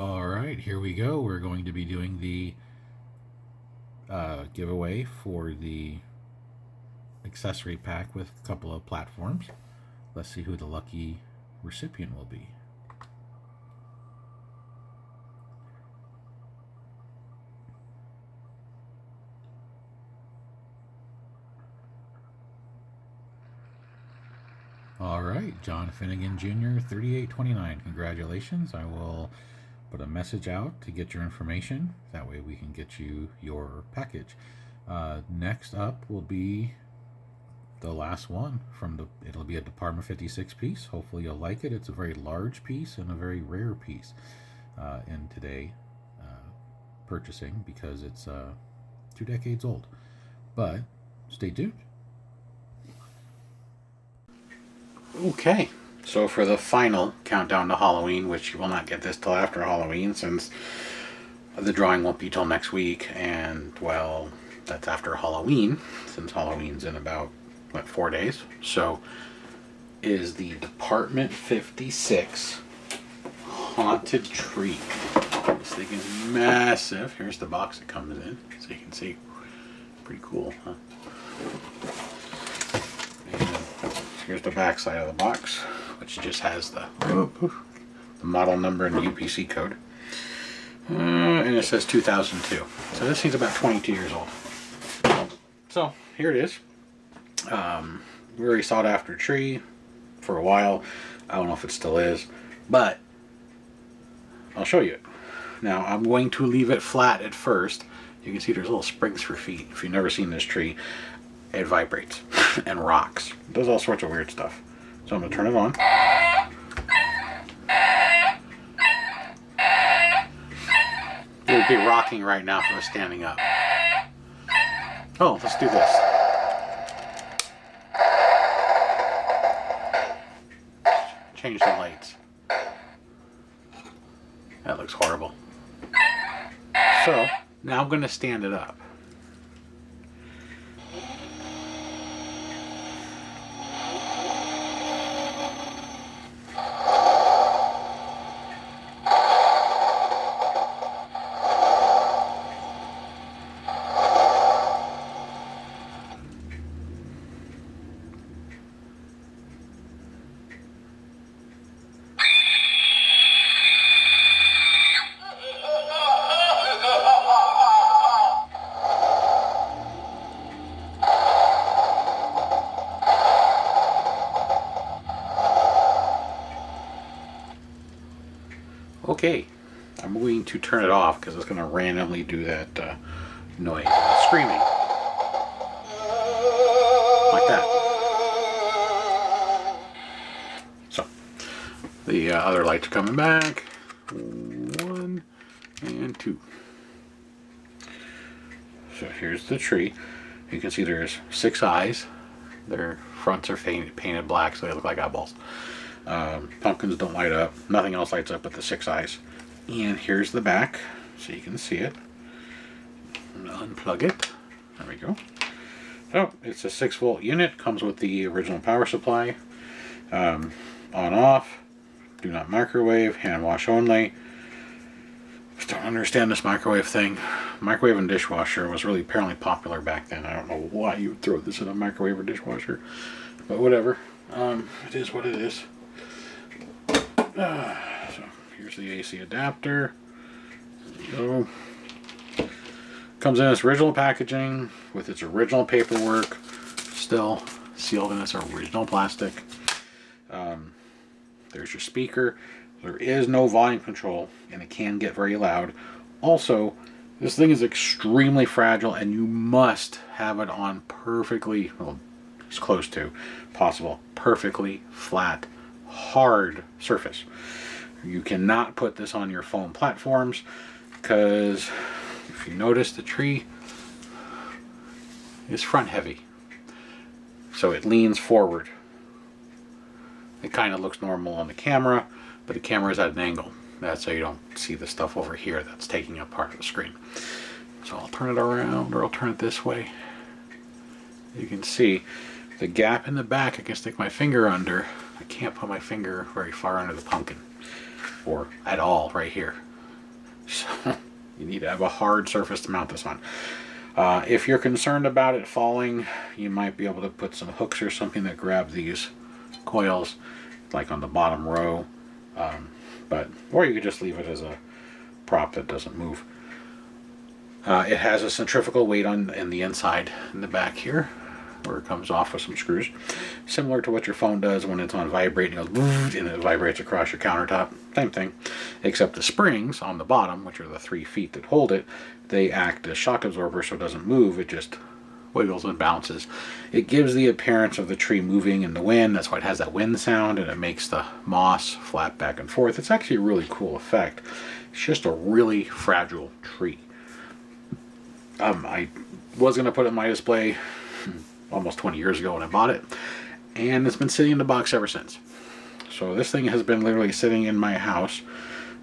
All right, here we go. We're going to be doing the giveaway for the accessory pack with a couple of platforms. Let's see who the lucky recipient will be. All right, John Finnegan Jr., 3829. Congratulations. I will put a message out to get your information. That way we can get you your package. Next up will be the last one from it'll be a Department 56 piece. Hopefully you'll like it. It's a very large piece and a very rare piece in today purchasing because it's 2 decades old. But stay tuned. Okay, so for the final countdown to Halloween, which you will not get this till after Halloween since the drawing won't be till next week, and well, that's after Halloween since Halloween's in about 4 days. So is the Department 56 Haunted Tree. This thing is massive. Here's the box it comes in, so you can see. Pretty cool, huh? Here's the back side of the box, which just has the model number and the UPC code. And it says 2002. So this thing's about 22 years old. So here it is. Very sought after tree for a while. I don't know if it still is, but I'll show you it. Now I'm going to leave it flat at first. You can see there's little springs for feet. If you've never seen this tree, it vibrates and rocks. It does all sorts of weird stuff. So I'm going to turn it on. It would be rocking right now if I was standing up. Oh, let's do this. Change the lights. That looks horrible. So now I'm going to stand it up. Okay, I'm going to turn it off because it's going to randomly do that noise, screaming, like that. So, the other lights are coming back. 1 and 2. So here's the tree. You can see there's 6 eyes. Their fronts are painted black, so they look like eyeballs. Pumpkins don't light up. Nothing else lights up but the 6 eyes. And here's the back, so you can see it. Unplug it. There we go. So it's a 6-volt unit. Comes with the original power supply. On off. Do not microwave. Hand wash only. Just don't understand this microwave thing. Microwave and dishwasher was really apparently popular back then. I don't know why you would throw this in a microwave or dishwasher, but whatever. It is what it is. So here's the AC adapter. There you go. Comes in its original packaging with its original paperwork, still sealed in its original plastic. There's your speaker. There is no volume control, and it can get very loud. Also, this thing is extremely fragile, and you must have it on perfectly, well, as close to possible, perfectly flat, hard surface. You cannot put this on your foam platforms because if you notice, the tree is front heavy, so it leans forward. It kind of looks normal on the camera, but the camera is at an angle. That's so you don't see the stuff over here that's taking up part of the screen. So I'll turn it around, or I'll turn it this way. You can see the gap in the back I can stick my finger under. I can't put my finger very far under the pumpkin, or at all right here. So you need to have a hard surface to mount this on. If you're concerned about it falling, you might be able to put some hooks or something that grab these coils, like on the bottom row. Or you could just leave it as a prop that doesn't move. It has a centrifugal weight in the inside, in the back here, where it comes off with some screws. Similar to what your phone does when it's on vibrate, and it vibrates across your countertop. Same thing, except the springs on the bottom, which are the 3 feet that hold it, they act as shock absorbers, so it doesn't move, it just wiggles and bounces. It gives the appearance of the tree moving in the wind. That's why it has that wind sound, and it makes the moss flap back and forth. It's actually a really cool effect. It's just a really fragile tree. I was going to put it in my display almost 20 years ago when I bought it, and it's been sitting in the box ever since. So this thing has been literally sitting in my house,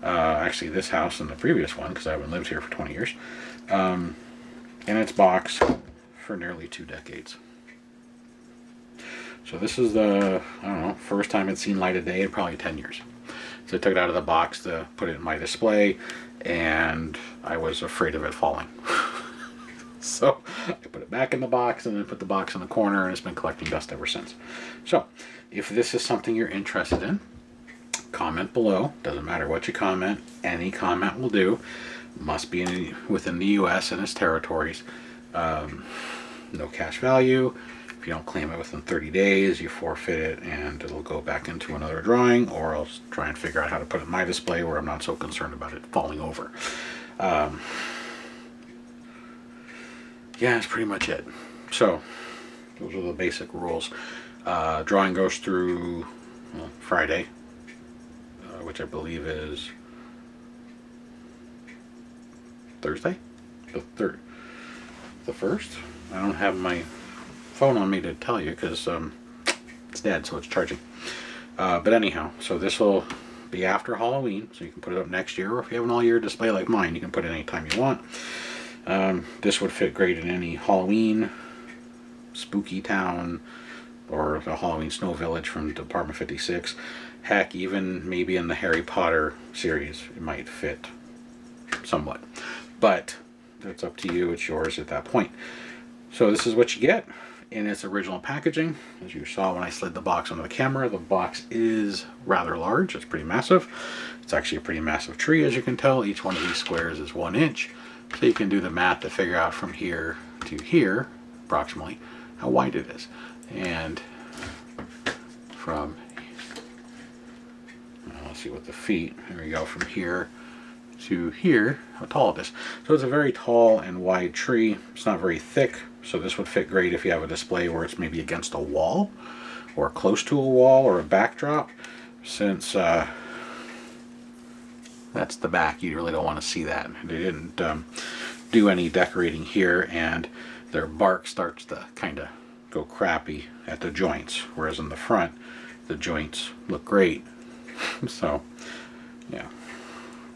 actually this house and the previous one, because I haven't lived here for 20 years, in its box for nearly 2 decades. So this is the, I don't know, first time it's seen light of day in probably 10 years. So I took it out of the box to put it in my display, and I was afraid of it falling. So I put it back in the box and then put the box in the corner, and it's been collecting dust ever since. So if this is something you're interested in, comment below. Doesn't matter what you comment. Any comment will do. Must be within the U.S. and its territories. No cash value. If you don't claim it within 30 days, you forfeit it, and it'll go back into another drawing, or I'll try and figure out how to put it in my display where I'm not so concerned about it falling over. Yeah, that's pretty much it. So, those are the basic rules. Drawing goes through Friday, which I believe is Thursday? The 1st? I don't have my phone on me to tell you because it's dead, so it's charging. But anyhow, so this will be after Halloween, so you can put it up next year, or if you have an all-year display like mine, you can put it anytime you want. This would fit great in any Halloween, spooky town, or the Halloween Snow Village from Department 56. Heck, even maybe in the Harry Potter series, it might fit somewhat. But that's up to you. It's yours at that point. So this is what you get in its original packaging. As you saw when I slid the box onto the camera, the box is rather large. It's pretty massive. It's actually a pretty massive tree, as you can tell. Each one of these squares is 1 inch. So you can do the math to figure out from here to here, approximately, how wide it is. And from, let's see what the feet, here we go, from here to here, how tall it is. So it's a very tall and wide tree. It's not very thick, so this would fit great if you have a display where it's maybe against a wall, or close to a wall, or a backdrop. Since that's the back, you really don't want to see that. They didn't do any decorating here, and their bark starts to kind of go crappy at the joints, whereas in the front the joints look great. So yeah,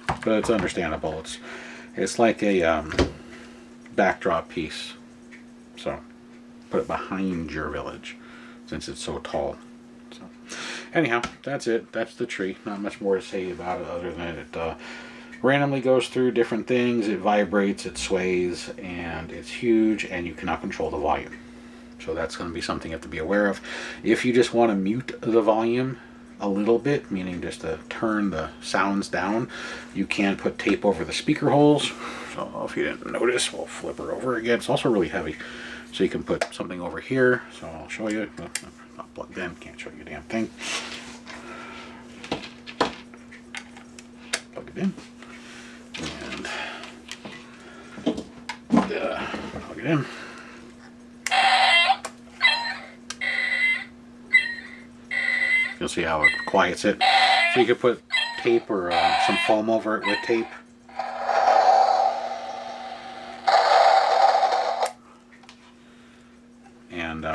but it's understandable. It's like a backdrop piece, so put it behind your village since it's so tall. So anyhow, that's it. That's the tree. Not much more to say about it other than it randomly goes through different things. It vibrates, it sways, and it's huge, and you cannot control the volume. So that's going to be something you have to be aware of. If you just want to mute the volume a little bit, meaning just to turn the sounds down, you can put tape over the speaker holes. So if you didn't notice, we'll flip her over again. It's also really heavy, so you can put something over here. So I'll show you. Not plugged in, can't show you a damn thing. Plug it in, and plug it in. You'll see how it quiets it. So you could put tape or some foam over it with tape. And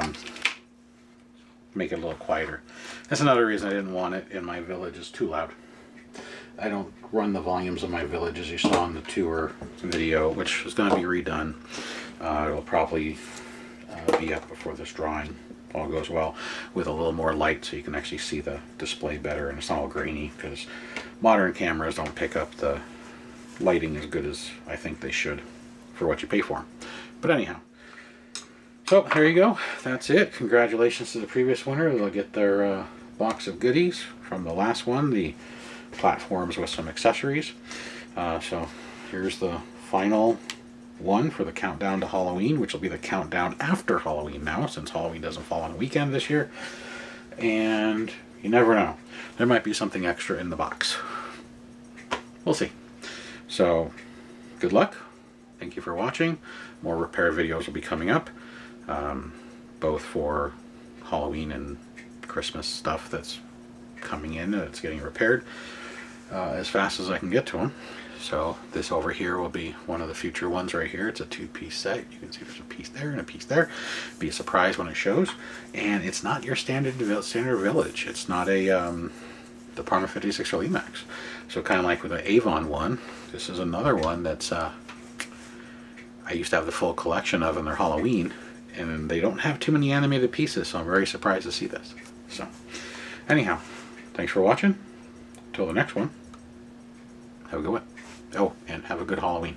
make it a little quieter. That's another reason I didn't want it in my village. It's too loud. I don't run the volumes of my village as you saw in the tour video, which is going to be redone. It'll probably be up before this drawing all goes well, with a little more light so you can actually see the display better, and it's not all grainy because modern cameras don't pick up the lighting as good as I think they should for what you pay for them. But anyhow, so there you go. That's it. Congratulations to the previous winner. They'll get their box of goodies from the last one, the platforms with some accessories. So here's the final one for the countdown to Halloween, which will be the countdown after Halloween now, since Halloween doesn't fall on a weekend this year. And you never know. There might be something extra in the box. We'll see. So, good luck. Thank you for watching. More repair videos will be coming up, both for Halloween and Christmas stuff that's coming in and it's getting repaired as fast as I can get to them. So this over here will be one of the future ones right here. It's a 2-piece set. You can see there's a piece there and a piece there. Be a surprise when it shows. And it's not your standard village. It's not a Department 56 or Max. So kind of like with the Avon one, this is another one that's I used to have the full collection of in their Halloween, and they don't have too many animated pieces, so I'm very surprised to see this. So anyhow, thanks for watching. Until the next one, have a good one. Oh, and have a good Halloween.